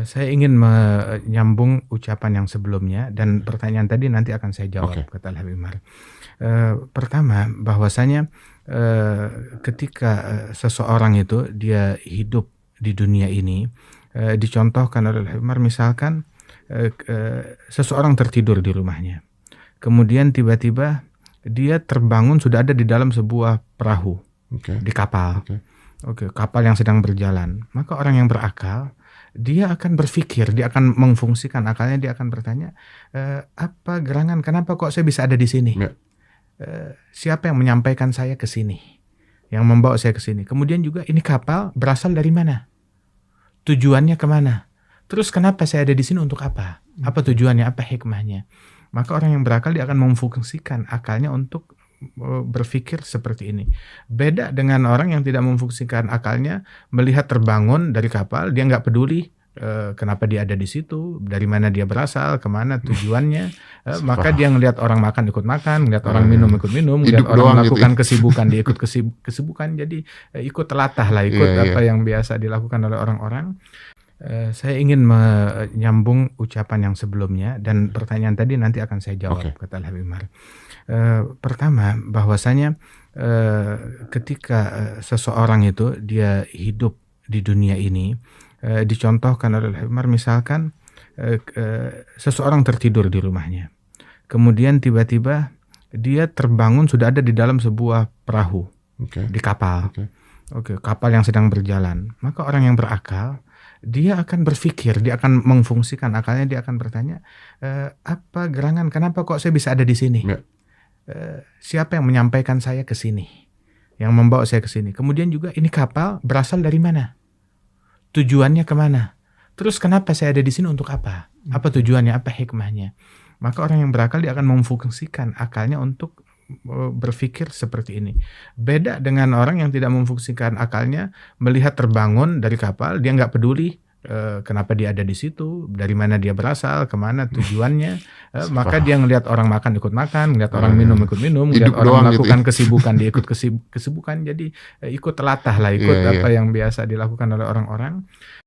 Saya ingin menyambung ucapan yang sebelumnya dan pertanyaan tadi nanti akan saya jawab, Oke. kata Al-Habib Umar. Pertama bahwasanya, ketika, seseorang itu dia hidup di dunia ini, dicontohkan oleh Al-Habib Umar misalkan, seseorang tertidur di rumahnya, kemudian tiba-tiba dia terbangun sudah ada di dalam sebuah perahu, Oke. di kapal. Oke. Oke, kapal yang sedang berjalan. Maka orang yang berakal, dia akan berpikir, dia akan memfungsikan akalnya, dia akan bertanya, "Apa gerangan, kenapa kok saya bisa ada di sini? Ya. Siapa yang menyampaikan saya ke sini? Yang membawa saya ke sini? Kemudian juga ini kapal berasal dari mana? Tujuannya kemana? Terus kenapa saya ada di sini untuk apa? Apa tujuannya? Apa hikmahnya?" Maka orang yang berakal dia akan memfungsikan akalnya untuk berpikir seperti ini. Beda dengan orang yang tidak memfungsikan akalnya, melihat terbangun dari kapal, dia nggak peduli, kenapa dia ada di situ, dari mana dia berasal, kemana tujuannya, maka Paham. dia ngelihat orang makan ikut makan, ngelihat orang Iya, minum iya. ikut minum, ngelihat Hidup orang doang gitu melakukan ya? kesibukan, dia ikut kesibukan, jadi, ikut telatah lah, ikut Iya, iya. apa yang biasa dilakukan oleh orang-orang. Saya ingin menyambung ucapan yang sebelumnya dan pertanyaan tadi nanti akan saya jawab, Oke. kata Al-Habib Umar. Pertama bahwasanya, ketika, seseorang itu dia hidup di dunia ini, dicontohkan oleh Al-Habib Umar misalkan, seseorang tertidur di rumahnya, kemudian tiba-tiba dia terbangun sudah ada di dalam sebuah perahu, Oke. di kapal. Oke. Oke, kapal yang sedang berjalan. Maka orang yang berakal, dia akan berpikir, dia akan memfungsikan akalnya, dia akan bertanya, "Apa gerangan, kenapa kok saya bisa ada di sini? Ya. Siapa yang menyampaikan saya ke sini? Yang membawa saya ke sini? Kemudian juga ini kapal berasal dari mana? Tujuannya kemana? Terus kenapa saya ada di sini untuk apa? Apa tujuannya? Apa hikmahnya?" Maka orang yang berakal dia akan memfungsikan akalnya untuk berpikir seperti ini. Beda dengan orang yang tidak memfungsikan akalnya, melihat terbangun dari kapal, dia nggak peduli, kenapa dia ada di situ, dari mana dia berasal, kemana tujuannya, maka Paham. dia ngelihat orang makan ikut makan, ngelihat orang Iya, minum iya. ikut minum, ngelihat Hidup orang doang gitu melakukan ya? kesibukan, dia ikut kesibukan, jadi, ikut telatah lah, Iya, ikut iya. apa yang biasa dilakukan oleh orang-orang.